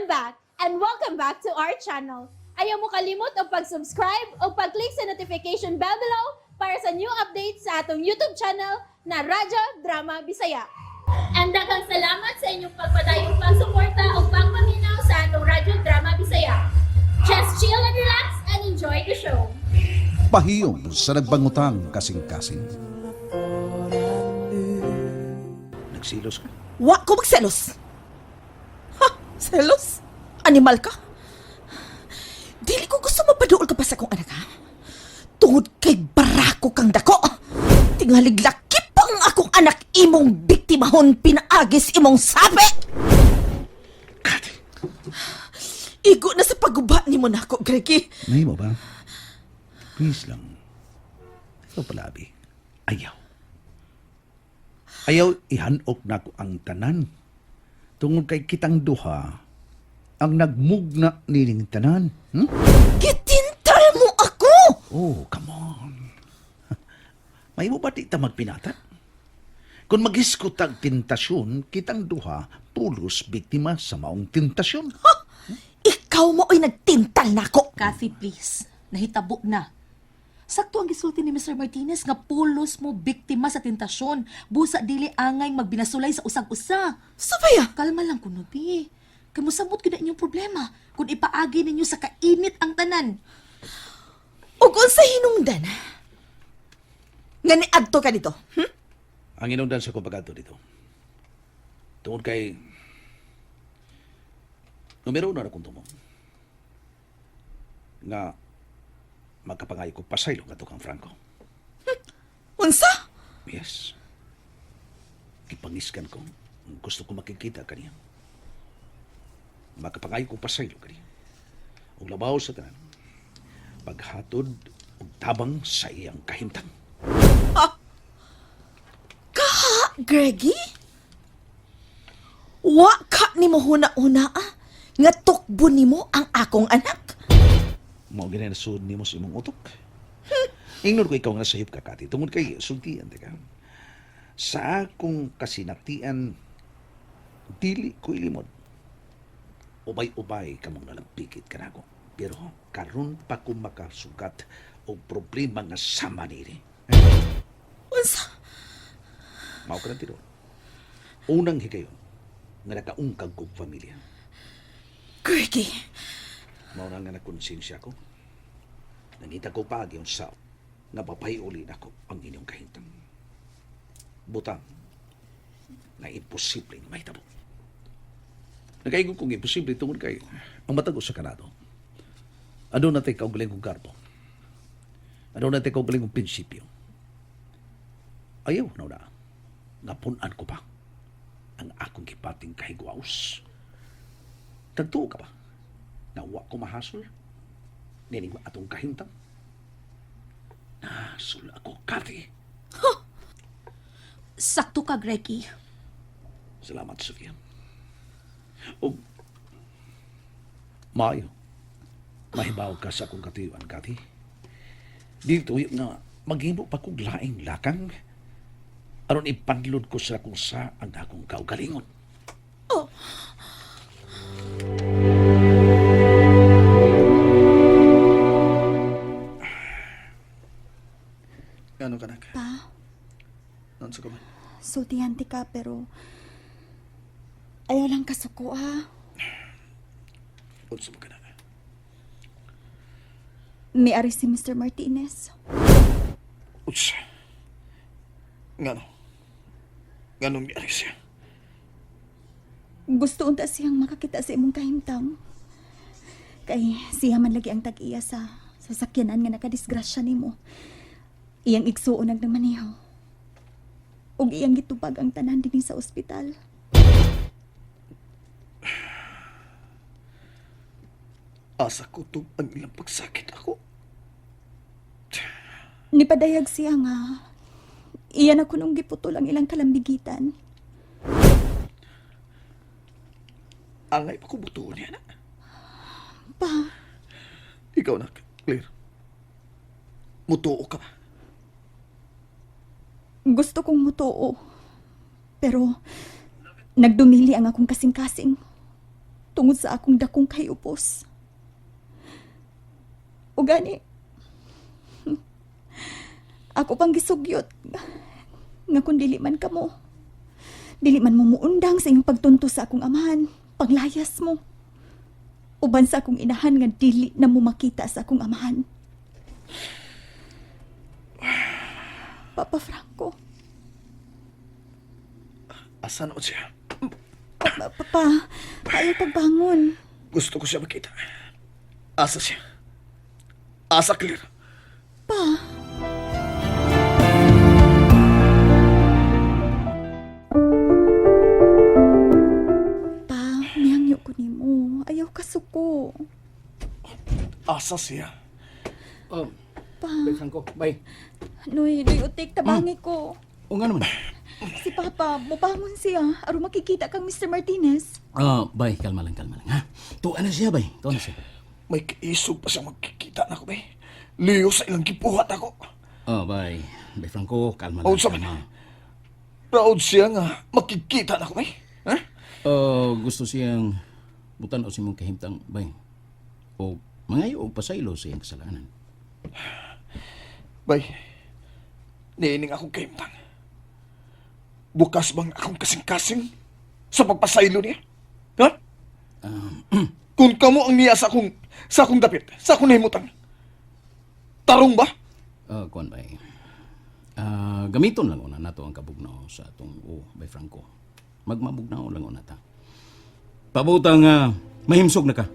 back and welcome back to our channel. Ayaw mo kalimot o pag-subscribe o pag-click sa notification bell below para sa new updates sa atong YouTube channel na Radyo Drama Bisaya. And daghang salamat sa inyong pagpadayong pagsuporta o pagpaminaw sa atong Radyo Drama Bisaya. Just chill and relax and enjoy the show. Pahiyom sa nagbangutang kasing-kasing. Nagsilos ka? Wa ko magselos. Ha? Selos? Animal ka? Dili ko gusto mapaduol ka pa sa akong anak, ha? Tungod kay barako kang dako. Tingalig lakip pa ang akong anak imong biktimahon pinaagis imong sabi. Igo na sa paguba ni mo na ako, Greggy. May mo ba? Please lang. Ito pala, Abi. Ayaw. Ayaw ihanok na ko ang tanan. Tungod kay kitang duha, ang nagmugna nining tanan. Gitintal mo ako! Oh, come on. May mo ba di ta magpinatat? Kung mag-iskot ang tentasyon, kitang duha, pulos biktima sa maong tentasyon. Ha? Ikaw mo ay nagtintal na ako. Kathy, please. Nahitabo na. Sakto ang gisulti ni Mr. Martinez nga pulos mo biktima sa tentasyon. Busa dili angay magbinasulay sa usag-usa. Sabaya, Kalma lang kuno, bi. Kay musabot gyud na inyong problema kung ipaagi ninyo sa kainit ang tanan. o kung sa hinungdan, nga niadto ka dito, Ang inungdan sa kupagato dito. Tungod kay numero na akong tumong nga magkapangay ko pasaylo nga to kang Franco. Unsa? Yes. Kipangiskan ko. Gusto ko makikita kaniya. Magkapangay ko pasaylo kaniya. Ug labaw sa tanan. Paghatod ug tabang sa iyang kahimtang. Greggy? Wa ka ni mo huna-una nga tukbo ni mo ang akong anak. Mao gina nasud nimo sa imong utok. Ingnon ko ikaw nga sahip ka, Kati. Tungod kay sultian ka. Sa akong kasinatian, dili ko ilimod. Ubay-ubay ka mong nalampikit ka na ako. Pero karon pa ko makasugat o problema nga sama nini. Unsa? Mao ka ng tiro. Unang higayon, nga nakaungkag kong pamilya. Greggy, Mao na nga nakonsensya ko. Nangita ko pa yung sa nga papayulin ako ang inyong kahintang. Butang na imposible nga mahitabo. Nagkaigong kong imposible tungod kay ang matago sa Kanado. Ano na tayo kaugaling kong garbo? Ano na tayo kaugaling kong prinsipyo? Ayaw na napunan ko pa ang akong gipating kahigwaos. Tagtuo ka ba? Nawa ko mahasol? Nining atong kahintang? Nahasol ako, Kati. Sakto ka, Greggy. Salamat, Sofia. O, maayo. Mahibaw ka sa akong katiyuan, Kati. Dito yung nga maghimo pa kong laing lakang aron ipanlod ko sa kung sa ang akong kaugalingon. oh, Ano ka, nak? Pa, Nansa ka man? sultihan ti ka pero ayaw lang kasuko ha. Unsa mo ka na? May ari si Mr. Martinez. Unsa? Ngano? Nganong miyari siya? Gusto unta siyang makakita sa imong kahimtang. Kay siya man lagi ang tag-iya sa sasakyanan nga nakadisgrasya nimo. Iyang igsuon nagdamaniho. Ug iyang gitubag ang tanan dinhi sa ospital. Asa ko to ang ilang pagsakit ako. Nipadayag siya nga iyan ako nung giputol ang ilang kalambigitan. Angay pa ko butuon niya na. Pa, Ikaw na, Claire. Mutuo ka ba? gusto kong mutuo. Pero nagdumili ang akong kasing-kasing. tungod sa akong dakong kayupos. O gani, ako pang gisugyot nga kung dili man kamo. Dili man mo muundang sa iyong pagtunto sa akong amahan, panglayas mo. Uban sa akong inahan nga dili na mo makita sa akong amahan. Papa Franco, Asa na siya? Papa, ayaw pagbangon. Gusto ko siya makita. Asa siya? Asa clear. Pa, miyangyo ko nimo. Ayaw kasuko. Asa siya? Pa, Bay Franco, bay. Noy, utik, tabangi ko. O nga naman. Si Papa, mubangon siya. Aron makikita kang Mr. Martinez. Bay, kalma lang, ha? Tuwa na siya, bay. Tuwa na siya. May kaisog pa siyang magkikita na ko, bay. Liyo sa ilang gipuhat ako. Bay. Bay Franco, kalma lang. O, sabi kalma. Proud siya nga makikita na ko, bay. Ha? Gusto siyang butan o si mong kahimtang, bay. O mangayo o pasaylo siyang kasalanan. Bay, niining akong kaimtang. Bukas bang akong kasing-kasing sa pagpasaylo niya? Ha? Kung kamo ang niya sa akong dapit, sa akong nahimutang, tarong ba? Kuan, bay. Gamiton lang una nato ang kabugnaw sa atong bay Franco. Magmabugnaw lang una ta. Pabutang mahimsog na ka.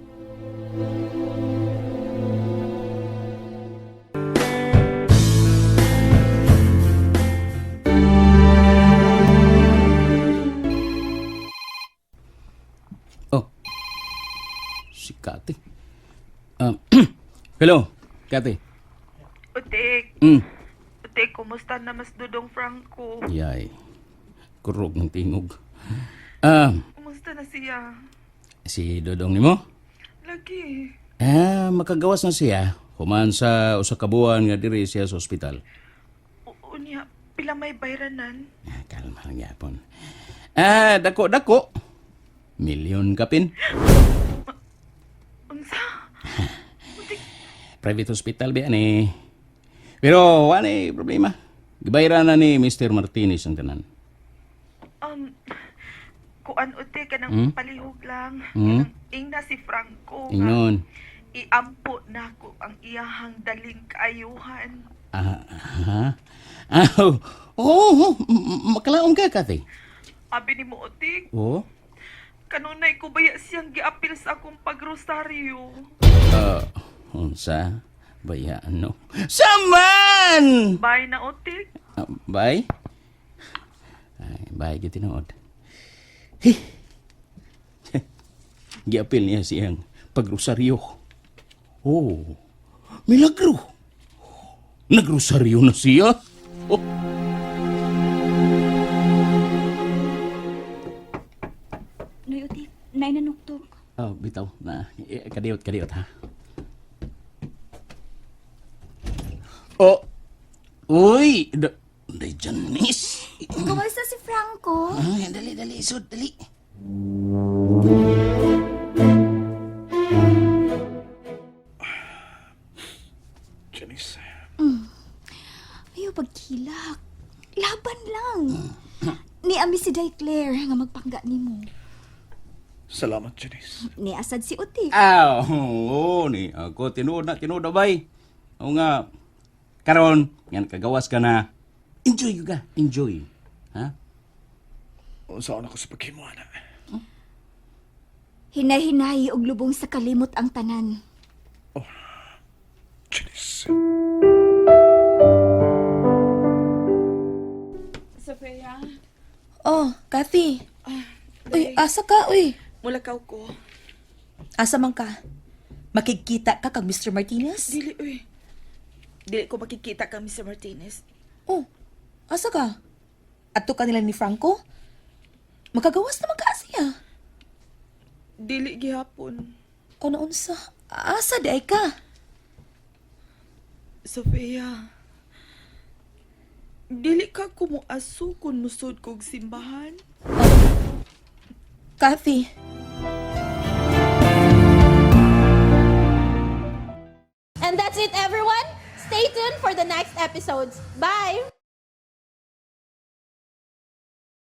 Si Kati. Hello, Kati. Utik, Mm. Utik, kumusta na mas Dudong Franco? Yay. Kurog ng tingog. Kumusta na siya? Si Dodong nimo? Lagi. Makagawas na siya. Human sa usa ka buwan nga diri siya sa ospital. Unya, pila may bayranan? Kalma lang yapon. Dako. Milyon kapin. Unsa? Private hospital ba ni? Pero wala problema. Gibayran na ni Mr. Martinez ang tanan. Kuan Utik, kanang palihog lang. Hmm? Kanang ingna si Franco. nga Ingnon. Iampo na ko ang iyahang daling kaayuhan. Makalaong ka, Kati. Abi ni mo, Utik, Oo. kanunay ko baya siyang giapil sa akong pagrosaryo. Unsa? Bayaan, no? Saman! Bye na, Utik. Bye? Ay, bye, gitinood. Giapil niya siyang pagrosaryo. Oh, milagro. Nagrosaryo na siya. Oh. Noy, utik, nay nanuktok. Bitaw na. Kadiyot, ha? Uy! Day Janice! Kumusta si Franco? Dali, isod, dali. Janice, Ayaw pagkilak. Laban lang. Ni ami si Day Claire nga magpangga nimo. salamat, Janice. Ni asad si Utik. Oo, ni ako tinuod na bay. O nga, karon, yan kagawas ka na. Enjoy ka, enjoy. Ha? Saan ako sa paghimuan na? Hinay-hinay og lubong sa kalimot ang tanan. Janice. Sofia, Oh, Kathy. Uy, asa ka, uy? mulakaw ko. Asa man ka? Makikita ka kag Mr. Martinez? Dili, uy. Dili ko makikita ka, Mr. Martinez. Oh, asa ka? Ato ka nila ni Franco? Makagawas naman ka siya. Dili gihapon. O naunsa? Asa di ay ka? Sofia, dili ka kumuaso kung musod kog simbahan? Kathy, And that's it, everyone. Stay tuned for the next episodes. Bye!